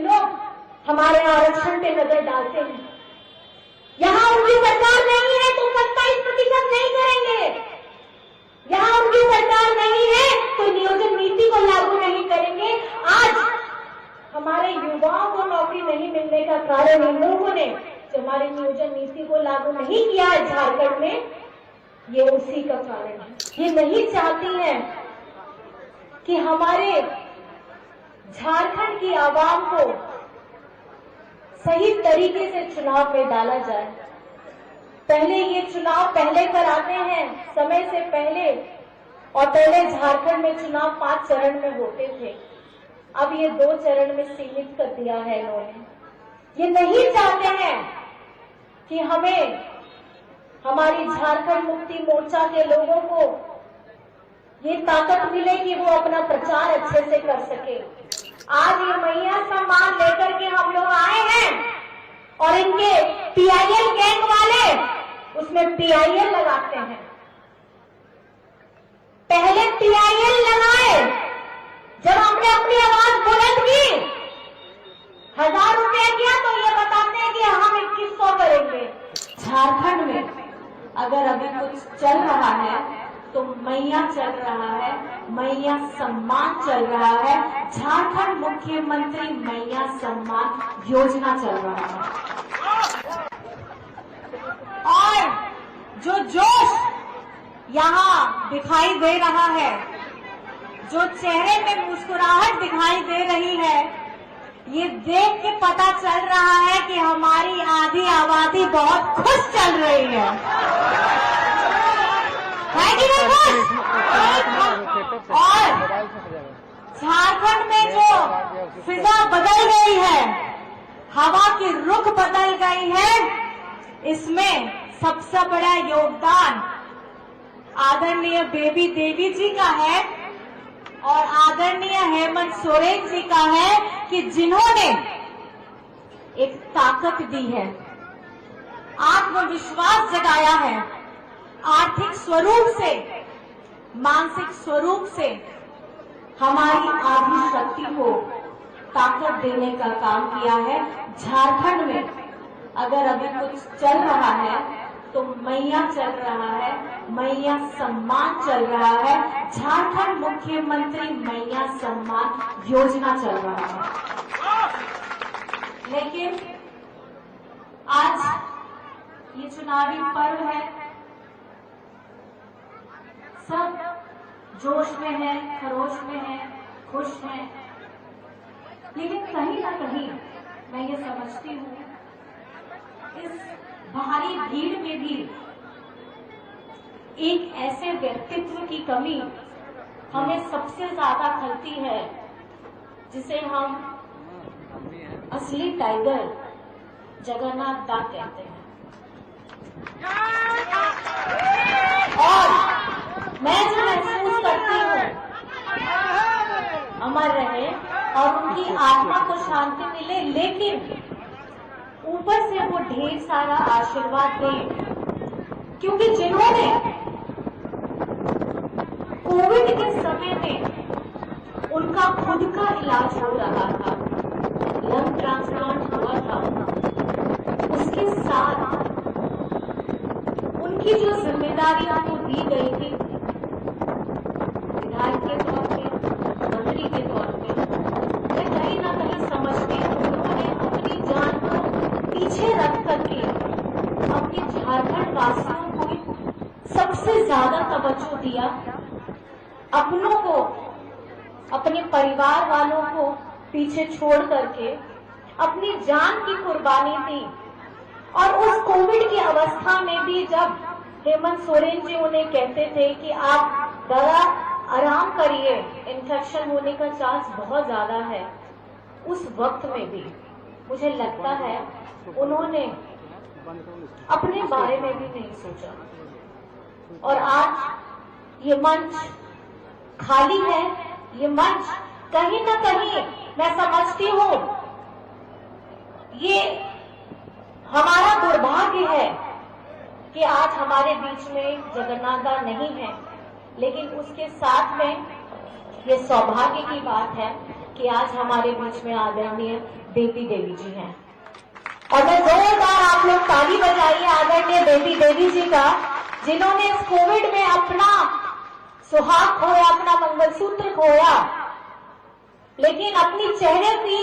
लोग हमारे आरक्षण पे नजर डालते हैं। यहाँ उनकी सरकार नहीं है तो 27% नहीं करेंगे, यहाँ उनकी सरकार नहीं है तो नियोजन नीति को लागू नहीं करेंगे। आज हमारे युवाओं को नौकरी नहीं मिलने का कारण इन लोगों ने जो हमारी नियोजन नीति को लागू नहीं किया है झारखंड में, ये उसी का कारण है। ये नहीं चाहती है कि हमारे झारखंड की आवाम को सही तरीके से चुनाव में डाला जाए। पहले ये चुनाव पहले कराते हैं, समय से पहले, और पहले झारखंड में चुनाव 5 चरण में होते थे, अब ये 2 चरण में सीमित कर दिया है इन्होंने। ये नहीं चाहते हैं कि हमें, हमारी झारखंड मुक्ति मोर्चा के लोगों को ये ताकत मिले कि वो अपना प्रचार अच्छे से कर सके। आज ये मैया सम्मान लेकर के हम लोग आए हैं और इनके PIL गैंग वाले उसमें PIL लगाते हैं। पहले PIL लगाए, जब हमने अपनी आवाज बुलंद की, 1000 रुपया किया तो ये बताते हैं कि हम 2100 करेंगे। झारखंड में अगर अभी कुछ चल रहा है तो मैया चल रहा है, मैया सम्मान चल रहा है, झारखंड मुख्यमंत्री मैया सम्मान योजना चल रहा है। और जो जोश यहाँ दिखाई दे रहा है, जो चेहरे में मुस्कुराहट दिखाई दे रही है, ये देख के पता चल रहा है कि हमारी आधी आबादी बहुत खुश चल रही है कि नहीं खुश? और झारखंड में जो फिजा बदल गई है, हवा की रुख बदल गई है, इसमें सबसे बड़ा योगदान आदरणीय बेबी देवी जी का है और आदरणीय हेमंत सोरेन जी का है कि जिन्होंने एक ताकत दी है, आत्मविश्वास जगाया है, आर्थिक स्वरूप से, मानसिक स्वरूप से हमारी आधी शक्ति को ताकत देने का काम किया है। झारखंड में अगर अभी कुछ चल रहा है तो मैया चल रहा है, मैया सम्मान चल रहा है, झारखंड मुख्यमंत्री मैया सम्मान योजना चल रहा है। लेकिन आज ये चुनावी पर्व है, सब जोश में है, खरोश में है, खुश है, लेकिन कहीं ना कहीं मैं ये समझती हूँ इस भारी भीड़ में भी एक ऐसे व्यक्तित्व की कमी हमें सबसे ज्यादा खलती है जिसे हम असली टाइगर जगन्नाथ दा कहते हैं। और मैं जो महसूस करती हूँ अमर रहे और उनकी आत्मा को शांति मिले, लेकिन ऊपर से वो ढेर सारा आशीर्वाद दे, क्योंकि जिन्होंने कोविड के समय में उनका खुद का इलाज हो रहा था, लंग ट्रांसप्लांट हुआ था, उसके साथ उनकी जो जिम्मेदारी उनको दी गई थी विधायक के तौर पे, मंत्री के तौर पे, मैं कहीं ना कहीं समझती हूँ उन्होंने अपनी जान को पीछे रख करके अपने झारखंड वासियों को सबसे ज्यादा तवज्जो दिया, अपनों को, अपने परिवार वालों को पीछे छोड़ करके अपनी जान की कुर्बानी दी। और उस कोविड की अवस्था में भी जब हेमंत सोरेन जी उन्हें कहते थे कि आप दादा आराम करिए, इन्फेक्शन होने का चांस बहुत ज्यादा है, उस वक्त में भी मुझे लगता है उन्होंने अपने बारे में भी नहीं सोचा। और आज ये मंच खाली है, ये मंच कहीं ना कहीं मैं समझती हूँ ये हमारा दुर्भाग्य है कि आज हमारे बीच में जगन्नाथ दा नहीं है, लेकिन उसके साथ में ये सौभाग्य की बात है कि आज हमारे बीच में आदरणीय बेबी देवी जी हैं। और मैं जोरदार आप लोग ताली बजाइए आदरणीय बेबी देवी जी का, जिन्होंने इस कोविड में अपना सुहाग खोया, अपना मंगलसूत्र खोया, लेकिन अपनी चेहरे की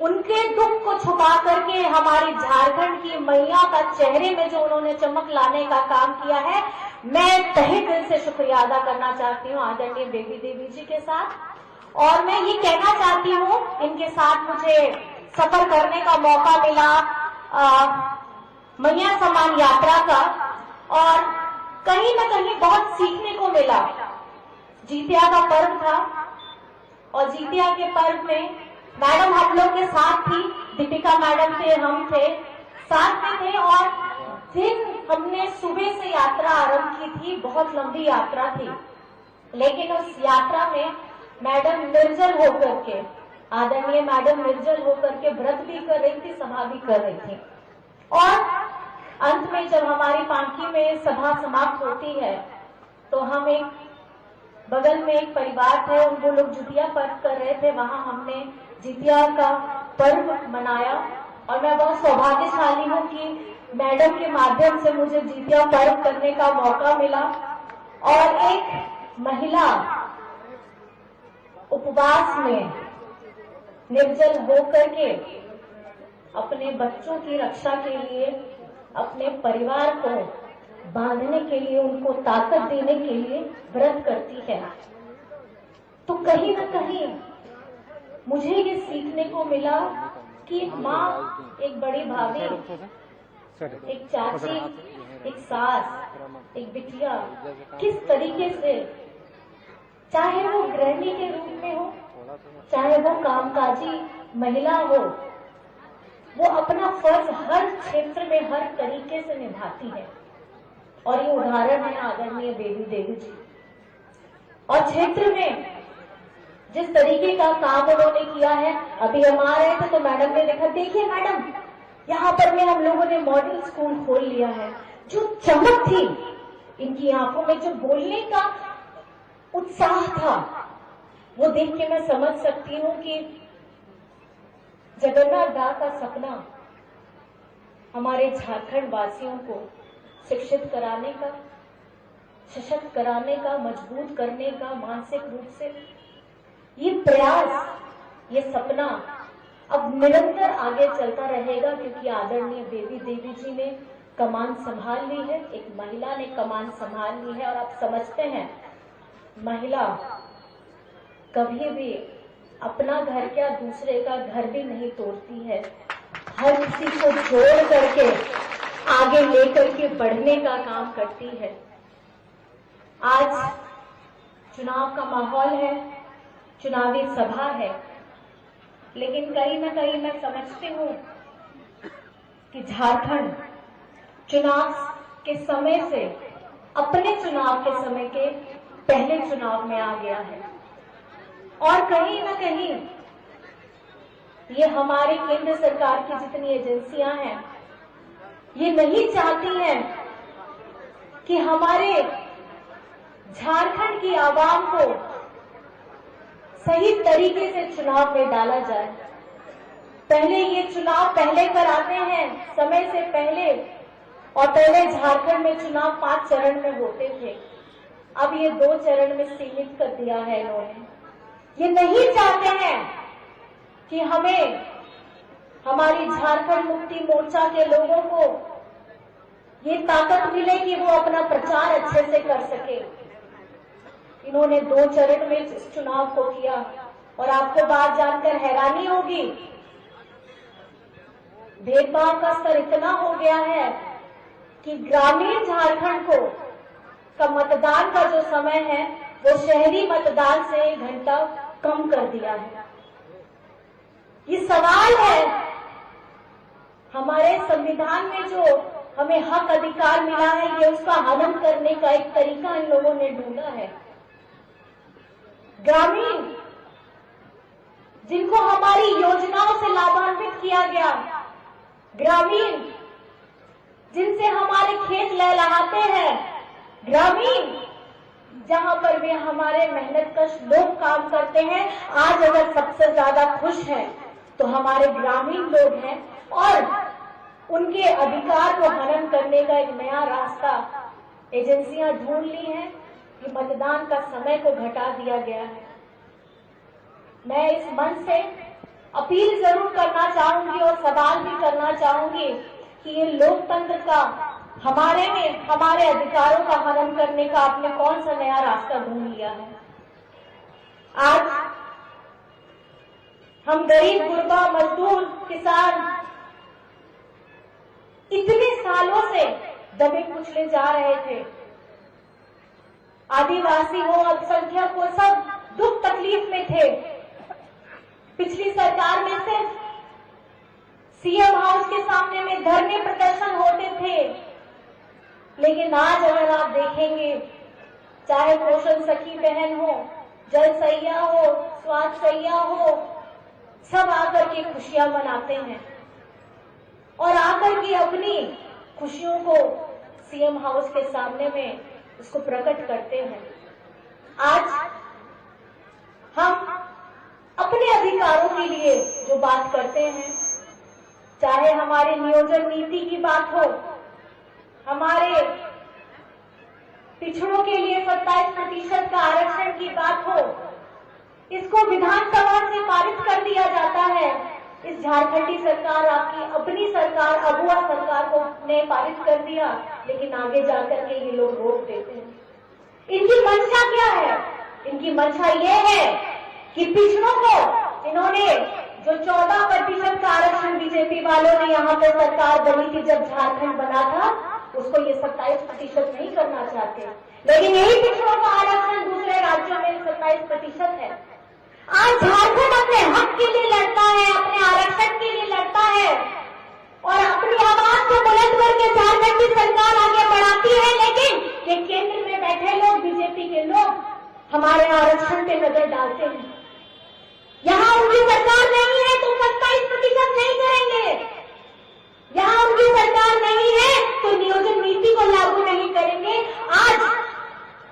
उनके दुख को छुपा करके हमारी झारखंड की मैया का चेहरे में जो उन्होंने चमक लाने का काम किया है, मैं तहे दिल से शुक्रिया अदा करना चाहती हूँ आदरणीय बेबी देवी जी के साथ। और मैं ये कहना चाहती हूँ, इनके साथ मुझे सफर करने का मौका मिला मैया समान यात्रा का, और कहीं न कहीं बहुत सीखने को मिला। जितिया का पर्व था और जितिया के पर्व में मैडम हम लोग के साथ थी, दीपिका मैडम थे, हम थे, साथ में थे। और फिर हमने सुबह से यात्रा आरंभ की थी, बहुत लंबी यात्रा थी, लेकिन उस यात्रा में मैडम निर्जल होकर के, आदरणीय मैडम निर्जल होकर के व्रत भी कर रही थी, सभा भी कर रही थी। और अंत में जब हमारी पांकी में सभा समाप्त होती है तो हम एक बगल में एक परिवार थे, वो लोग जितिया पर्व कर रहे थे, वहां हमने जितिया का पर्व मनाया। और मैं बहुत सौभाग्यशाली हूँ कि मैडम के माध्यम से मुझे जितिया पर्व करने का मौका मिला। और एक महिला उपवास में निर्जल होकर के अपने बच्चों की रक्षा के लिए, अपने परिवार को बांधने के लिए, उनको ताकत देने के लिए व्रत करती है। तो कहीं न कहीं मुझे ये सीखने को मिला कि एक माँ, एक बड़ी भाभी, एक चाची, एक सास, एक बिटिया किस तरीके से, चाहे वो गृहिणी के रूप में हो, चाहे वो कामकाजी महिला हो, वो अपना फर्ज हर क्षेत्र में हर तरीके से निभाती है। और ये उदाहरण है आदरणीय बेबी देवी जी। और क्षेत्र में जिस तरीके का काम उन्होंने किया है, अभी हम आ रहे थे तो मैडम ने देखा, देखिए मैडम यहाँ पर में हम लोगों ने मॉडल स्कूल खोल लिया है। जो चमक थी इनकी आंखों में, जो बोलने का उत्साह था, वो देख के मैं समझ सकती हूँ कि जगन्नाथ दास का सपना हमारे झारखंड वासियों को शिक्षित कराने का, सशक्त कराने का, मजबूत करने का, मानसिक रूप से ये प्रयास, ये सपना अब निरंतर आगे चलता रहेगा, क्योंकि आदरणीय बेबी देवी जी ने कमान संभाल ली है, एक महिला ने कमान संभाल ली है। और आप समझते हैं, महिला कभी भी अपना घर क्या दूसरे का घर भी नहीं तोड़ती है, हर किसी को जोड़ करके आगे लेकर के बढ़ने का काम करती है। आज चुनाव का माहौल है, चुनावी सभा है, लेकिन कहीं ना कहीं मैं समझती हूँ कि झारखंड चुनाव के समय से, अपने चुनाव के समय के पहले चुनाव में आ गया है। और कहीं ना कहीं ये हमारे केंद्र सरकार की जितनी एजेंसियां हैं, ये नहीं चाहती हैं कि हमारे झारखंड की आवाम को सही तरीके से चुनाव में डाला जाए। पहले ये चुनाव पहले कराते हैं, समय से पहले, और पहले झारखंड में चुनाव 5 चरण में होते थे, अब ये 2 चरण में सीमित कर दिया है इन्होंने। ये नहीं चाहते हैं कि हमें, हमारी झारखंड मुक्ति मोर्चा के लोगों को ये ताकत मिले कि वो अपना प्रचार अच्छे से कर सके। इन्होंने 2 चरण में इस चुनाव को किया। और आपको बात जानकर हैरानी होगी, भेदभाव का स्तर इतना हो गया है कि ग्रामीण झारखंड को का मतदान का जो समय है वो शहरी मतदान से 1 घंटा कम कर दिया है। ये सवाल है, हमारे संविधान में जो हमें हक अधिकार मिला है, ये उसका हनन करने का एक तरीका इन लोगों ने ढूंढा है। ग्रामीण जिनको हमारी योजनाओं से लाभान्वित किया गया, ग्रामीण जिनसे हमारे खेत लहलहाते हैं, ग्रामीण जहां पर भी हमारे मेहनतकश लोग काम करते हैं, आज अगर सबसे ज्यादा खुश हैं तो हमारे ग्रामीण लोग हैं। और उनके अधिकार को हनन करने का एक नया रास्ता एजेंसियां ढूंढ ली हैं कि मतदान का समय को घटा दिया गया है। मैं इस मंच से अपील जरूर करना चाहूंगी और सवाल भी करना चाहूंगी कि ये लोकतंत्र का हमारे अधिकारों का हनन करने का आपने कौन सा नया रास्ता ढूंढ लिया है। आज हम गरीब गुरबा मजदूर किसान इतने सालों से दबे कुचले जा रहे थे। आदिवासी हो, अल्पसंख्यक हो, सब दुख तकलीफ में थे। पिछली सरकार में सिर्फ सीएम हाउस के सामने में धरने प्रदर्शन होते थे, लेकिन आज अगर आप देखेंगे, चाहे पोषण सखी बहन हो, जल सैया हो, स्वास्थ्य सैया हो, सब आकर के खुशियां मनाते हैं और आकर के अपनी खुशियों को सीएम हाउस के सामने में उसको प्रकट करते हैं। आज हम अपने अधिकारों के लिए जो बात करते हैं, चाहे हमारे नियोजन नीति की बात हो, हमारे पिछड़ों के लिए 27% का आरक्षण की बात हो, इसको विधानसभा से पारित कर दिया जाता है। इस झारखंडी सरकार, आपकी अपनी सरकार, अगुआ सरकार को ने पारित कर दिया, लेकिन आगे जाकर के ये लोग रोक देते हैं। इनकी मंशा क्या है? इनकी मंशा ये है कि पिछड़ों को इन्होंने जो 14% का आरक्षण बीजेपी वालों ने यहाँ पर सरकार बनी थी जब झारखंड बना था, उसको ये 27% नहीं करना चाहते, लेकिन यही पिछड़ों का आरक्षण दूसरे राज्यों में 27% है। आज झारखंड अपने हक के लिए लड़ता है, अपने आरक्षण के लिए लड़ता है और अपनी आवाज को बुलंद करके झारखंड की सरकार आगे बढ़ाती है, लेकिन ये केंद्र में बैठे लोग, बीजेपी के लोग, हमारे आरक्षण पे नजर डालते हैं। यहाँ उनकी सरकार नहीं है तो 27% नहीं करेंगे, यहाँ उनकी सरकार नहीं है तो नियोजन नीति को लागू नहीं करेंगे। आज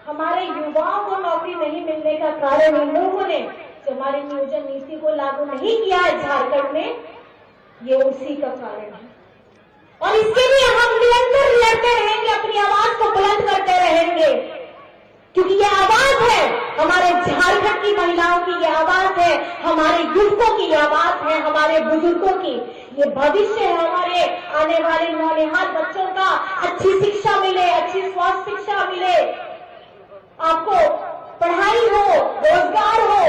हमारे युवाओं को नौकरी नहीं मिलने का कारण इन लोगों ने जो हमारी नियोजन नीति को लागू नहीं किया है झारखंड में, ये उसी का कारण है। और इसके लिए हम निरंतर लड़ते रहेंगे, अपनी आवाज को बुलंद करते रहेंगे, क्योंकि ये आवाज है हमारे झारखंड की महिलाओं की, ये आवाज है हमारे युवकों की, ये आवाज है हमारे बुजुर्गों की, ये भविष्य है हमारे आने वाले नौनिहाल बच्चों का। अच्छी शिक्षा मिले, अच्छी स्वास्थ्य शिक्षा मिले, आपको पढ़ाई हो, रोजगार हो,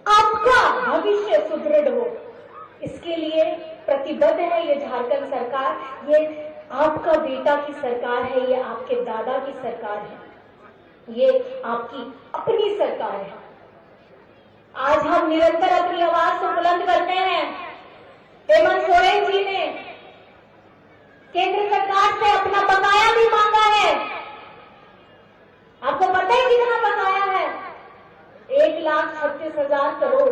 आपका भविष्य सुदृढ़ हो, इसके लिए प्रतिबद्ध है ये झारखंड सरकार। ये आपका बेटा की सरकार है, ये आपके दादा की सरकार है, ये आपकी अपनी सरकार है। आज हम निरंतर अपनी आवाज को बुलंद करते हैं। हेमंत सोरेन जी ने केंद्र सरकार से अपना बकाया भी मांगा है। आपको पता है कितना बकाया है? 1,36,000 करोड़।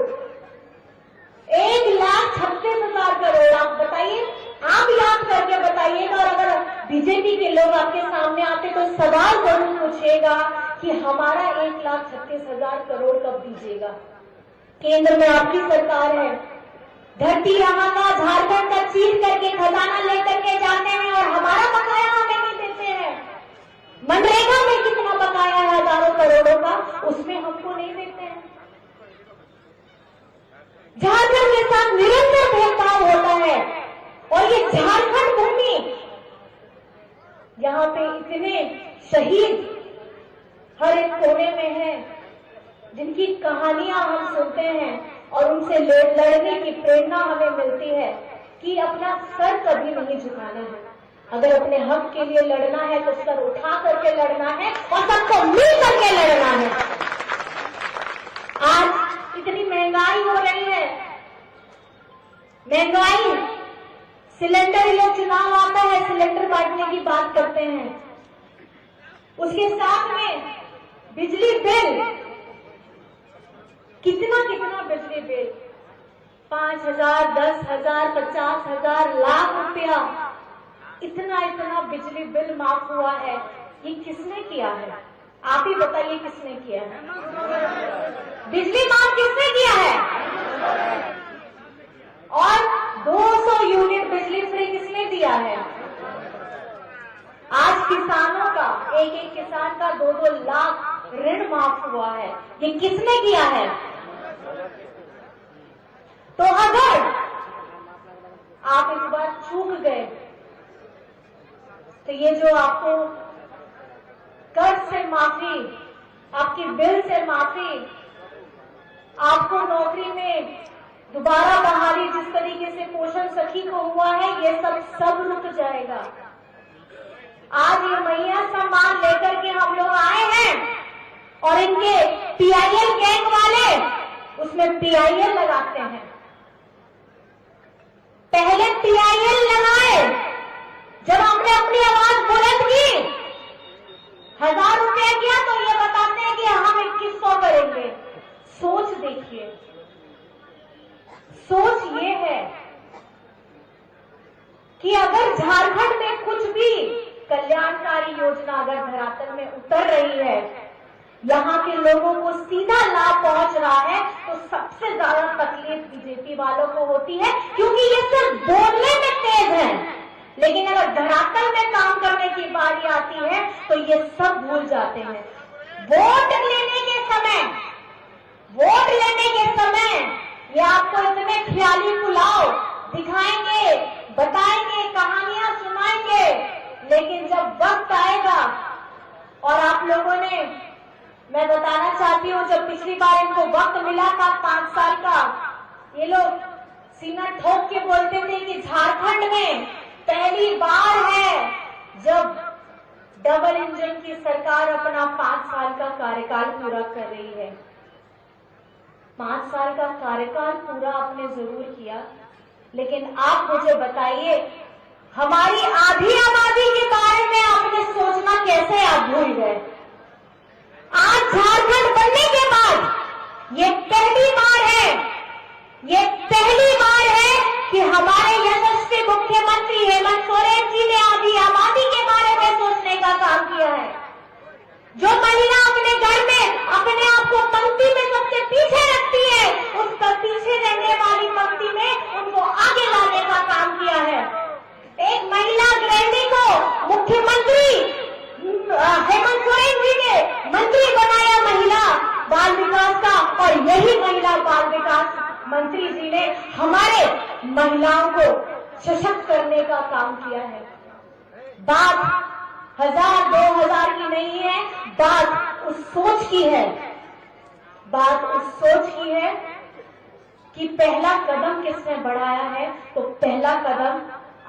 1,36,000 करोड़। आप बताइए, आप याद करके बताइएगा, और अगर बीजेपी के लोग आपके सामने आते तो सवाल जरूर पूछिएगा कि हमारा 1,36,000 करोड़ कब दीजिएगा। केंद्र में आपकी सरकार है, धरती यहाँ का, झारखंड का चीर करके खजाना लेकर के जाते हैं और हमारा बकाया हमें नहीं देते हैं। मनरेगा में कितना बकाया है हजारों करोड़ों का, उसमें हमको नहीं देते हैं। झारखंड के साथ निरंतर भेदभाव होता है और ये झारखंड भूमि, यहाँ पे इतने शहीद हर एक कोने में हैं, जिनकी कहानियां हम सुनते हैं और उनसे लड़ने की प्रेरणा हमें मिलती है कि अपना सर कभी नहीं झुकाना है। अगर अपने हक के लिए लड़ना है तो सर उठा करके लड़ना है और सबको मिल करके लड़ना है। आज इतनी महंगाई हो रही है, महंगाई, सिलेंडर, ये लोग चुनाव आता है सिलेंडर बांटने की बात करते हैं, उसके साथ में बिजली बिल, कितना बिजली बिल, 5,000, 10,000, 50,000, लाख रुपया, इतना बिजली बिल माफ हुआ है। ये किसने किया है? आप ही बताइए किसने किया है? बिजली माफ किसने किया है? और 200 यूनिट बिजली फ्री किसने दिया है? आज किसानों का, एक एक किसान का 2-2 लाख ऋण माफ हुआ है। ये किसने किया है? तो अगर आप इस बार चूक गए तो ये जो आपको कर्ज से माफी, आपकी बिल से माफी, आपको नौकरी में दोबारा बहाली जिस तरीके से पोषण सखी को हुआ है, ये सब रुक जाएगा। आज ये मैया सम्मान लेकर के हम लोग आए हैं और इनके PIL गैंग वाले उसमें PIL लगाते हैं। पहले PIL लगाए जब हमने अपनी आवाज बुलंद की, 1000 रुपया किया तो ये बताते हैं कि हम 2100 करेंगे। सोच देखिए, सोच ये है कि अगर झारखंड में कुछ भी कल्याणकारी योजना अगर धरातल में उतर रही है, यहाँ के लोगों को सीधा लाभ पहुंच रहा है, तो सबसे ज्यादा तकलीफ बीजेपी वालों को होती है, क्योंकि ये सिर्फ बोलने में तेज है, लेकिन अगर धरातल में काम करने की बारी आती है तो ये सब भूल जाते हैं। वोट लेने के समय ये आपको इतने ख्याली पुलाव दिखाएंगे, बताएंगे, कहानियां सुनाएंगे, लेकिन जब वक्त आएगा, और आप लोगों ने, मैं बताना चाहती हूँ, जब पिछली बार इनको वक्त मिला था 5 साल का, ये लोग सीना ठोक के बोलते थे कि झारखंड में पहली बार है जब डबल इंजन की सरकार अपना 5 साल का कार्यकाल पूरा कर रही है। 5 साल का कार्यकाल पूरा आपने जरूर किया, लेकिन आप मुझे बताइए, हमारी आधी आबादी के बारे में आपने सोचना कैसे आप भूल गए? आज झारखंड बनने के बाद ये पहली बार है कि हमारे यशस्वी मुख्यमंत्री हेमंत सोरेन जी ने आधी आबादी के बारे में सोचने का काम किया है। जो महिला अपने घर में अपने आप को पंक्ति में सबसे पीछे रखती है, उस पीछे रहने वाली पंक्ति में उनको आगे लाने का काम किया है। एक महिला गृहिणी को मुख्यमंत्री हेमंत सोरेन जी ने मंत्री बनाया महिला बाल विकास का, और यही महिला बाल विकास मंत्री जी ने हमारे महिलाओं को सशक्त करने का काम किया है। बात 1000-2000 की नहीं है, बात उस सोच की है, कि पहला कदम किसने बढ़ाया है, तो पहला कदम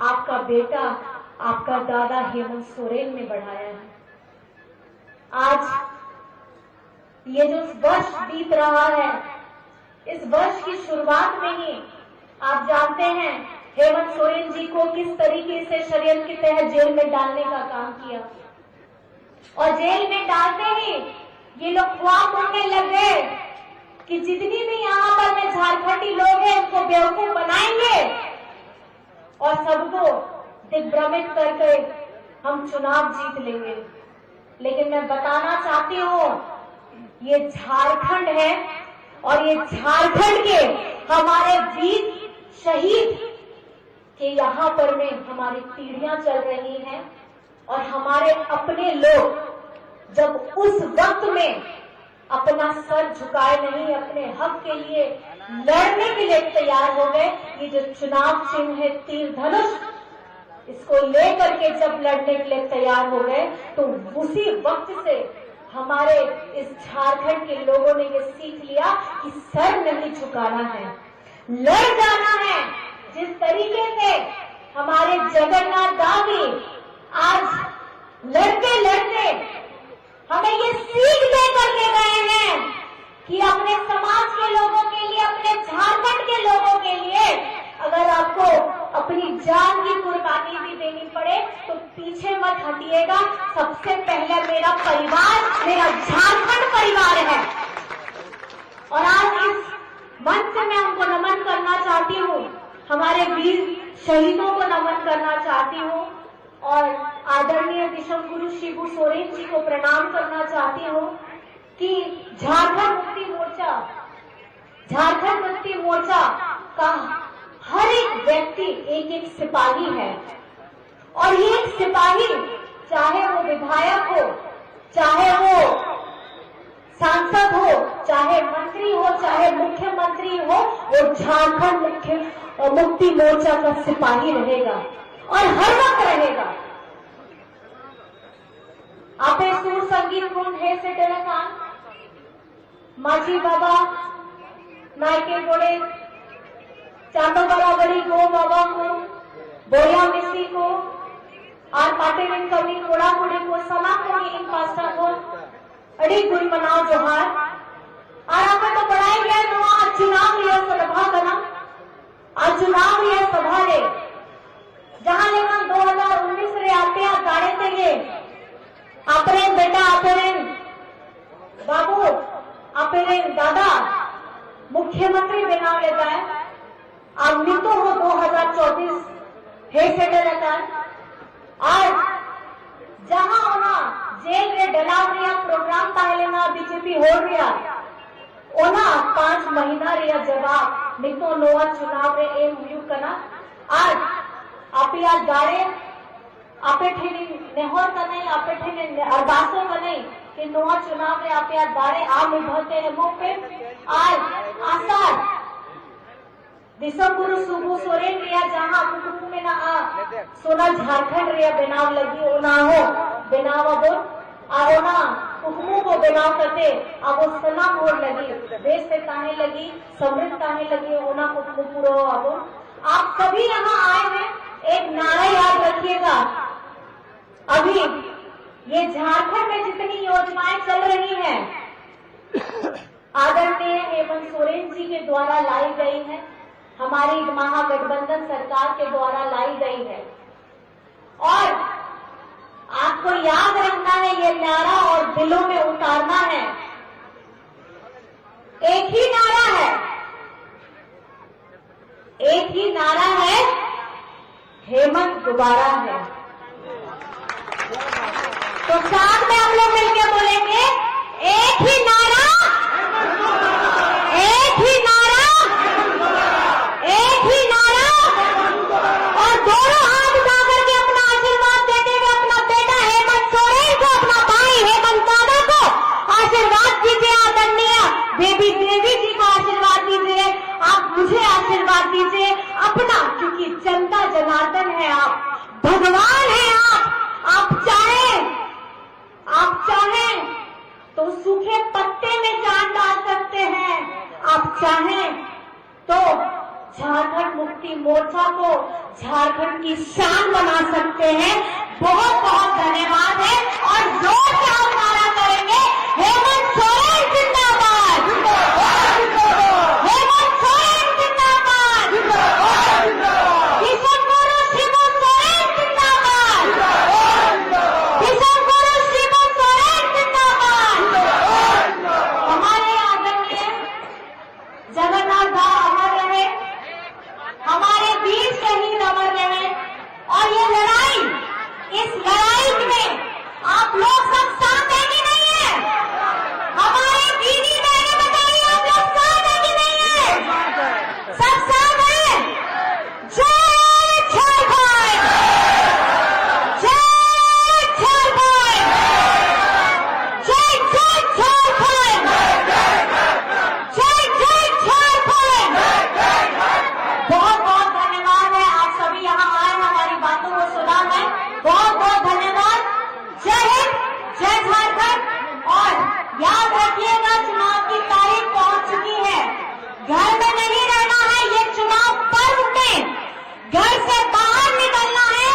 आपका बेटा, आपका दादा हेमंत सोरेन ने बढ़ाया है। आज ये जो वर्ष बीत रहा है, इस वर्ष की शुरुआत में ही आप जानते हैं हेमंत सोरेन जी को किस तरीके से षड्यंत्र के तहत जेल में डालने का काम किया, और जेल में डालते ही ये लोग ख्वाब होने लग गए कि जितनी भी यहाँ पर में झारखंडी लोग हैं उनको बेवकूफ बनाएंगे और सबको दिग्भ्रमित करके हम चुनाव जीत लेंगे। लेकिन मैं बताना चाहती हूँ, ये झारखंड है, और ये झारखंड के हमारे वीर शहीद के यहाँ पर में हमारी पीढ़ियां चल रही हैं, और हमारे अपने लोग जब उस वक्त में अपना सर झुकाए नहीं, अपने हक के लिए लड़ने के लिए तैयार हो गए, ये जो चुनाव चिन्ह है तीर धनुष, इसको लेकर के जब लड़ने के लिए तैयार हो गए, तो उसी वक्त से हमारे इस झारखंड के लोगों ने ये सीख लिया कि सर नहीं झुकाना है, लड़ जाना है। जिस तरीके से हमारे जगन्नाथ दादी आज लड़ते लड़ते हमें ये सीख दे करके गए हैं कि अपने समाज के लोगों के लिए, अपने झारखंड के लोगों के लिए अगर आपको अपनी जान की कुर्बानी भी देनी पड़े तो पीछे मत हटिएगा। सबसे पहले मेरा परिवार, मेरा झारखंड परिवार है। और आज इस मंच से मैं उनको नमन करना चाहती हूँ, हमारे वीर शहीदों को नमन करना चाहती हूँ। और आदरणीय दिशम गुरु शिबू सोरेन जी को प्रणाम करना चाहती हूँ कि झारखंड मुक्ति मोर्चा का हर एक व्यक्ति एक एक सिपाही है। और ये एक सिपाही, चाहे वो विधायक हो, चाहे वो सांसद हो, चाहे मंत्री हो, चाहे मुख्यमंत्री हो, वो झारखंड मुक्ति मोर्चा का सिपाही रहेगा और हर वक्त रहेगा। आपे सूर संगीत गुण है से टेलकान माझी बाबा नायके गोड़े चांदो बराबरी गो बाबा को बोया मिसी को और पाटेलिन कवि कोड़ा कोड़े को सना कोड़ी इन पास्ता को अड़ी गुड़ी मनाओ जोहार। और आपने तो बढ़ाई गया तो आज चुनाव लिया सभा बना, आज चुनाव लिया सभा रे जहां लेकर 2019 रे आते आप गाड़े थे अपरेन बेटा अपरेन बाबू अपरेन दादा मुख्यमंत्री बनाव लेता है। अब मितो हो 2024 हे सेटल रहता है। आज जहां होना जेल रे डलाव रिया प्रोग्राम ताहले ना बीजेपी हो रिया ओना 5 महीना रिया जवाब मितो नोआ चुनाव रे एम हुयू कना। आज आपे आज गाड़े आपे ठेनी नेहर का नहीं, आपे ठेनी अरदासों का नहीं कि नोआ चुनाव में आपे आज गाड़े आम निभते हैं मुंह पे। आज आसार दिसम गुरु सुबू सोरेन रिया जहां कुटुंब में ना सोना झारखंड रिया बेनाव लगी ओना हो बेनाव अब ओना कुटुंबों को बेनाव करते अब वो सना मोड़ लगी देश से ताने लगी समृद्ध ताने लगी ओना कुटुंब पूरा अब आप सभी यहाँ आए हैं। एक नारा याद रखिएगा, अभी ये झारखंड में जितनी योजनाएं चल रही हैं आदरणीय हेमंत सोरेन जी के द्वारा लाई गई है, हमारी महागठबंधन सरकार के द्वारा लाई गई है। और आपको याद रखना है, ये नारा और दिलों में उतारना है। एक ही नारा है, एक ही नारा है, हेमंत दोबारा है। तो साथ में हम लोग मिलकर बोलेंगे एक ही नारा, एक ही नारा, एक ही नारा। और दोनों हाथ उठा करके अपना आशीर्वाद देते हुए अपना बेटा हेमंत सोरेन को, अपना भाई हेमंत दादा को आशीर्वाद दीजिए। आदरणीय देवी जी को आशीर्वाद दीजिए, आप मुझे आशीर्वाद दीजिए अपना, क्योंकि जनता जनार्दन है, आप भगवान है। आप चाहें तो सूखे पत्ते में जान डाल सकते हैं, आप चाहें तो झारखंड मुक्ति मोर्चा को झारखंड की शान बना सकते हैं। बहुत बहुत धन्यवाद है और जोर से हम नारा करेंगे हेमंत सोरेन जिंदाबाद, हेमंत सोरेन जिंदाबाद, दिसम गुरु शिबू सोरेन जिंदाबाद, दिसम गुरु शिबू सोरेन जिंदाबाद। हमारे आदरणीय जगन्नाथ धाम अमर रहे, हमारे वीर शहीद अमर रहे। और ये लड़ाई, इस लड़ाई में आप लोग सब साथ हैं कि नहीं है? हमारे दीदी बहनें बताइए, आप लोग साथ हैं कि नहीं है? सब साथ हैं। जय झारखंड, जय झारखंड, जय जय झारखंड, जय जय झारखंड। बहुत बहुत धन्यवाद है, आप सभी यहाँ आए, हमारी बातों को सुना है, बहुत बहुत धन्यवाद। जय हिंद, जय झारखंड। और याद रखिएगा चुनाव की तारीख पहुंच चुकी है, घर में नहीं रहना है, ये चुनाव पर्व में घर से बाहर निकलना है,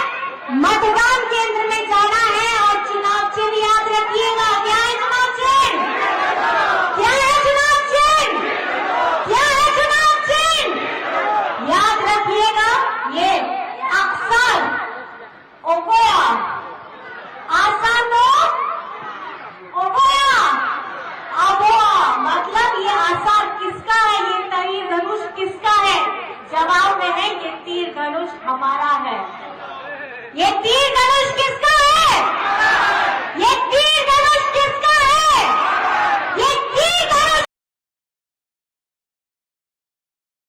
मतदान केंद्र में जाना है। और चुनाव चिन्ह याद रखिएगा, क्या है चुनाव चिन्ह? क्या है चुनाव चिन्ह? क्या है चुनाव चिन्ह? याद रखिएगा, ये अक्सर ओकोया आसानो ओकोया अबोआ, मतलब ये आसार किसका है, ये तीर धनुष किसका है? जवाब में है ये तीर धनुष हमारा है। ये तीर धनुष किसका है? ये तीर